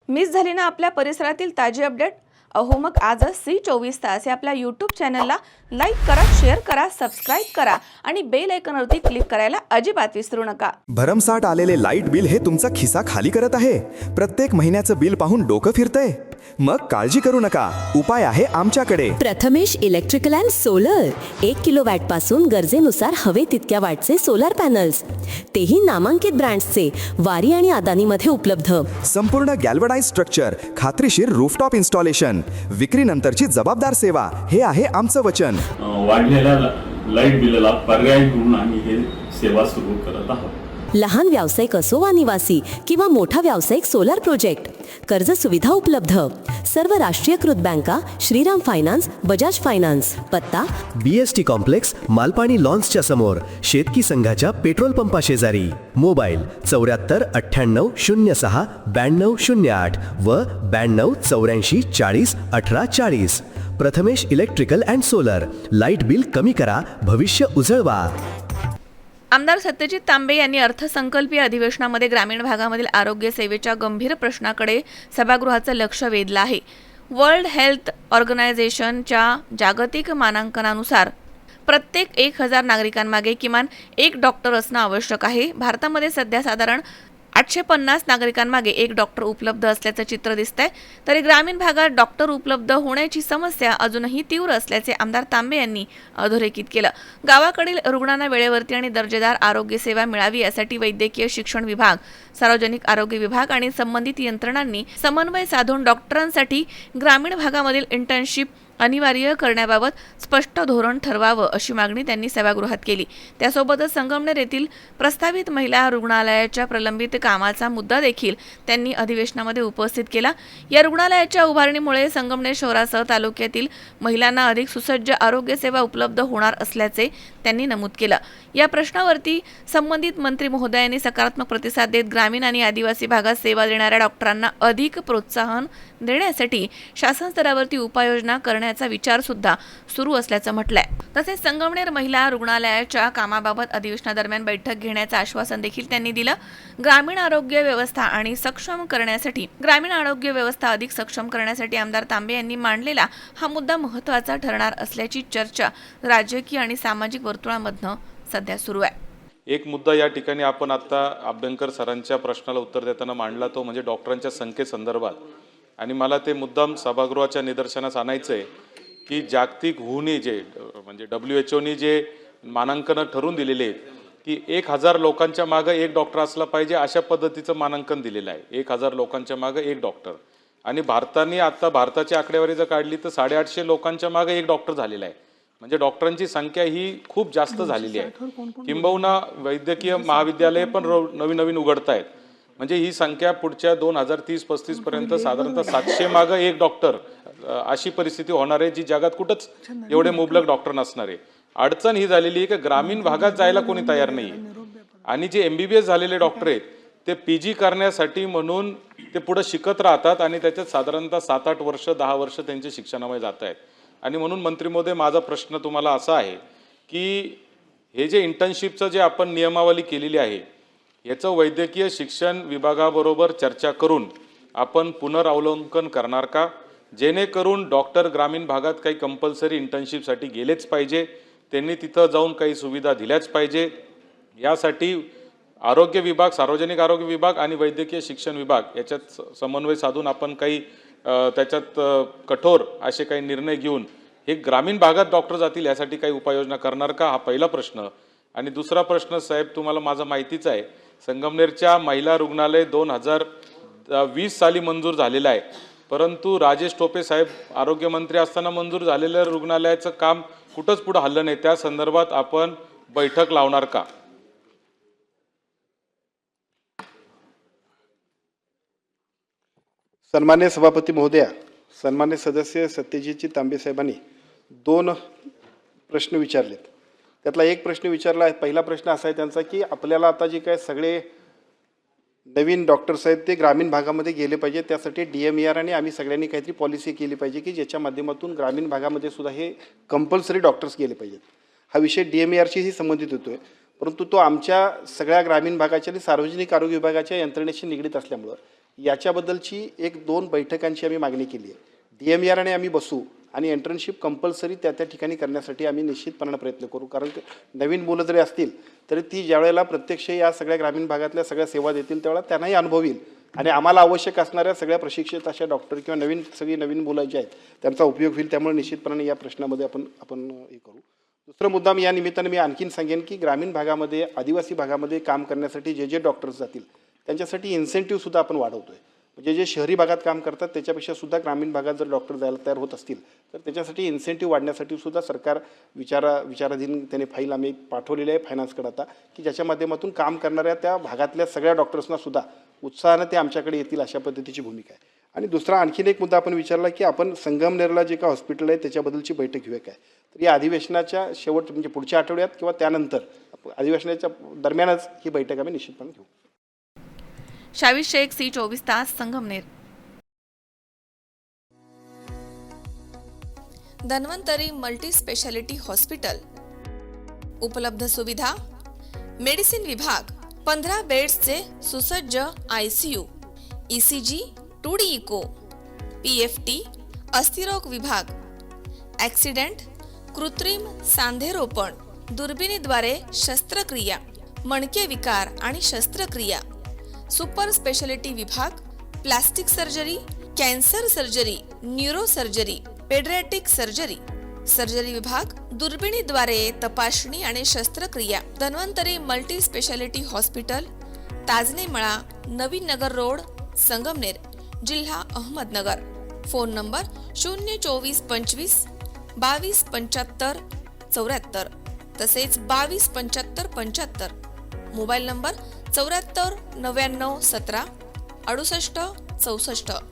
Miss झाली ना आपल्या परिसरातील ताजी अपडेट? अहो मग आजच C24 तास या आपल्या यूट्यूब चॅनलला लाईक करा, शेअर करा, सबस्क्राईब करा आणि बेल आयकॉनवरती क्लिक करायला अजिबात विसरू नका. भरमसाठ आलेले लाईट बिल हे तुमचा खिसा खाली करत आहे. प्रत्येक महिन्याचं बिल पाहून डोकं फिरतंय? मग काळजी करू नका, उपाय आहे आमच्याकडे. Prathamesh electrical and solar 1 kilowatt पासून गरजेनुसार हवे तितक्या वॅटचे सोलर पॅनल्स, तेही नामांकित ब्रँड्सचे, वारी आणि अदानीमध्ये उपलब्ध. संपूर्ण गॅल्वनाइज स्ट्रक्चर, खात्रीशीर रूफटॉप इन्स्टॉलेशन, विक्रीनंतरची जबाबदार सेवा, हे आहे आमचं वचन. वाढलेल्या लाईट बिलाला पर्याय म्हणून आम्ही हे सेवा सुरू करत आहोत. लहान व्यावसायिक असो वा निवासी किंवा मोठा व्यावसायिक सोलर प्रोजेक्ट, कर्ज सुविधा उपलब्ध. सर्व राष्ट्रीयकृत बँका, श्रीराम फायनान्स, बजाज फायनान्स. पत्ता BST कॉम्प्लेक्स, मालपाणी लॉन्सच्या समोर, शेतकी संघाच्या पेट्रोल पंपा शेजारी. मोबाईल 74 98 06 92 08 व 92 84 40 18 40. Prathamesh electrical and solar. Light bill कमी करा, भविष्य उजळवा. आमदार सत्यजित तांबे यांनी अर्थसंकल्पीय अधिवेशनामध्ये ग्रामीण भागामधील आरोग्य सेवेच्या गंभीर प्रश्नाकडे सभागृहाचं लक्ष वेधलं आहे. वर्ल्ड हेल्थ ऑर्गनायझेशनच्या जागतिक मानांकनानुसार प्रत्येक 1000 नागरिकांमागे किमान एक डॉक्टर असणं आवश्यक आहे. भारतामध्ये सध्या साधारण 850 नागरिकांमागे एक डॉक्टर उपलब्ध असल्याचं चित्र दिसतंय. तरी ग्रामीण भागात डॉक्टर उपलब्ध होण्याची समस्या अजूनही तीव्र असल्याचे आमदार तांबे यांनी अधोरेखित केलं. गावाकडील रुग्णांना वेळेवरती आणि दर्जेदार आरोग्य सेवा मिळावी यासाठी वैद्यकीय शिक्षण विभाग, सार्वजनिक आरोग्य विभाग आणि संबंधित यंत्रणांनी समन्वय साधून डॉक्टरांसाठी ग्रामीण भागामधील इंटर्नशिप अनिवार्य करण्याबाबत स्पष्ट धोरण ठरवावं अशी मागणी त्यांनी सभागृहात केली. त्यासोबतच संगमनेर येथील प्रस्तावित महिला रुग्णालयाच्या प्रलंबित कामाचा मुद्दा देखील त्यांनी अधिवेशनामध्ये उपस्थित केला. या रुग्णालयाच्या उभारणीमुळे संगमनेर शहरासह तालुक्यातील महिलांना अधिक सुसज्ज आरोग्य सेवा उपलब्ध होणार असल्याचे त्यांनी नमूद केलं. या प्रश्नावरती संबंधित मंत्री महोदयांनी सकारात्मक प्रतिसाद देत ग्रामीण आणि आदिवासी भागात सेवा देणाऱ्या डॉक्टरांना अधिक प्रोत्साहन देण्यासाठी शासन स्तरावरती उपाययोजना करण्याचा विचार सुद्धा सुरू असल्याचं म्हटलंय. तसेच संगमनेर महिला रुग्णालयाच्या कामाबाबत अधिवेशनादरम्यान बैठक घेण्याचं आश्वासन देखील त्यांनी दिलं. ग्रामीण आरोग्य व्यवस्था अधिक सक्षम करण्यासाठी आमदार तांबे यांनी मांडलेला हा मुद्दा महत्त्वाचा ठरणार असल्याची चर्चा राजकीय आणि सामाजिक वर्तुळामधनं सध्या सुरू आहे. एक मुद्दा या ठिकाणी आपण आता अभ्यंकर सरांच्या प्रश्नाला उत्तर देताना मांडला, तो म्हणजे डॉक्टरांच्या संख्येसंदर्भात. आणि मला ते मुद्दाम सभागृहाच्या निदर्शनास आणायचं आहे की जागतिक WHO जे म्हणजे WHO जे मानांकन ठरवून दिलेले आहेत की 1000 लोकांच्या मागे एक डॉक्टर असला पाहिजे, अशा पद्धतीचं मानांकन दिलेलं आहे. 1000 लोकांच्या मागे एक डॉक्टर. आणि भारताने आता भारताची आकडेवारी जर काढली तर 850 लोकांच्या मागे एक डॉक्टर झालेला आहे. म्हणजे डॉक्टरांची संख्या ही खूप जास्त झालेली आहे. किंबहुना वैद्यकीय महाविद्यालये पण नवीन उघडत आहेत. म्हणजे ही संख्या पुढच्या 2030-35 पर्यंत साधारणतः 700 मागं एक डॉक्टर अशी परिस्थिती होणार आहे, जी जगात कुठंच एवढे मुबलक डॉक्टर नसणार आहे. अडचण ही झालेली आहे की ग्रामीण भागात जायला कोणी तयार नाही. आणि जे MBBS झालेले डॉक्टर आहेत ते PG करण्यासाठी म्हणून ते पुढे शिकत राहतात आणि त्याच्यात साधारणतः 7-8 वर्ष 10 वर्ष त्यांचे शिक्षणामध्ये जात आहेत. आणि म्हणून मंत्री महोदय, माझा प्रश्न तुम्हाला असा आहे की हे जे इंटर्नशिपचं जे आपण नियमावली केलेली आहे याचं वैद्यकीय शिक्षण विभागाबरोबर चर्चा करून आपण पुनरावलोकन करणार का, जेणेकरून डॉक्टर ग्रामीण भागात काही कंपल्सरी इंटर्नशिपसाठी गेलेच पाहिजे, त्यांनी तिथं जाऊन काही सुविधा दिल्याच पाहिजे. यासाठी आरोग्य विभाग, सार्वजनिक आरोग्य विभाग आणि वैद्यकीय शिक्षण विभाग याच्यात समन्वय साधून आपण काही त्याच्यात कठोर असे काही निर्णय घेऊन हे ग्रामीण भागात डॉक्टर जातील यासाठी काही उपाययोजना करणार का, हा पहिला प्रश्न. आणि दुसरा प्रश्न साहेब, तुम्हाला माझं माहितीच आहे, संगमनेरच्या महिला रुग्णालय 2020 साली मंजूर झालेलं आहे. परंतु राजेश टोपे साहेब आरोग्यमंत्री असताना मंजूर झालेल्या रुग्णालयाचं काम कुठंच पुढे हल्लं नाही. त्या संदर्भात आपण बैठक लावणार का? सन्मान्य सभापती महोदया, सन्मान्य सदस्य सत्यजित तांबे साहेबांनी 2 प्रश्न विचारलेत. त्यातला एक प्रश्न विचारला आहे. पहिला प्रश्न असा आहे त्यांचा की आपल्याला आता जे काय सगळे नवीन डॉक्टर्स आहेत ते ग्रामीण भागामध्ये गेले पाहिजे, त्यासाठी DMER आणि आम्ही सगळ्यांनी काहीतरी पॉलिसी केली पाहिजे की ज्याच्या माध्यमातून ग्रामीण भागामध्ये सुद्धा हे कंपल्सरी डॉक्टर्स गेले पाहिजेत. हा विषय DMERशीही संबंधित होतो आहे, परंतु तो आमच्या सगळ्या ग्रामीण भागाच्या आणि सार्वजनिक आरोग्य विभागाच्या यंत्रणेशी निगडीत असल्यामुळं याच्याबद्दलची 1-2 बैठकांची आम्ही मागणी केली आहे. DMERने आम्ही बसू आणि इंटर्नशिप कंपल्सरी त्या ठिकाणी करण्यासाठी आम्ही निश्चितपणाने प्रयत्न करू. कारण नवीन मुलं जरी असतील तरी ती ज्यावेळेला प्रत्यक्ष या सगळ्या ग्रामीण भागातल्या सगळ्या सेवा देतील त्यावेळेला त्यांनाही अनुभव येईल आणि आम्हाला आवश्यक असणाऱ्या सगळ्या प्रशिक्षित अशा डॉक्टर किंवा नवीन मुलं जे आहेत त्यांचा उपयोग होईल. त्यामुळे निश्चितपणाने या प्रश्नामध्ये आपण हे करू. दुसरा मुद्दा या निमित्ताने मी आणखीन सांगेन की ग्रामीण भागामध्ये आदिवासी भागामध्ये काम करण्यासाठी जे डॉक्टर्स जातील त्यांच्यासाठी इन्सेंटिव्हसुद्धा आपण वाढवतो आहे. म्हणजे जे शहरी भागात काम करतात त्याच्यापेक्षा सुद्धा ग्रामीण भागात जर डॉक्टर जायला तयार होत असतील तर त्याच्यासाठी इन्सेंटिव्ह वाढण्यासाठी सुद्धा सरकार विचाराधीन त्याने फाईल आम्ही पाठवलेली आहे फायनान्सकडे आता की ज्याच्या माध्यमातून काम करणाऱ्या त्या भागातल्या सगळ्या डॉक्टर्सना सुद्धा उत्साहानं ते आमच्याकडे येतील अशा पद्धतीची भूमिका आहे. आणि दुसरा आणखीन एक मुद्दा आपण विचारला की आपण संगमनेरला जे का हॉस्पिटल आहे त्याच्याबद्दलची बैठक घेऊया काय. तर या अधिवेशनाच्या शेवट म्हणजे पुढच्या आठवड्यात किंवा त्यानंतर अधिवेशनाच्या दरम्यानच ही बैठक आम्ही निश्चितपणे घेऊ. शावीर शेख, C24 तास, Sangamner. Dhanvantari multi speciality hospital. उपलब्ध सुविधा: मेडिसिन विभाग, 15 बेड्सचे सुसज्ज ICU, ECG, 2D इको, PFT, अस्थिरोग विभाग, ॲक्सिडेंट, कृत्रिम सांधेरोपण, दुर्बिणीद्वारे शस्त्रक्रिया, मणके विकार आणि शस्त्रक्रिया, सुपर स्पेशालिटी विभाग, plastic surgery, cancer surgery, neuro surgery, paediatric surgery, surgery विभाग, दुर्बिणीद्वारे तपासणी आणि शस्त्रक्रिया. Dhanvantari multi speciality hospital, Tajne मळा, नवीन नगर रोड, संगमनेर, जिल्हा अहमदनगर. फोन नंबर 02425 22 75 74 तसेच 22 75 75. Mobile number 74 99 17 68 64.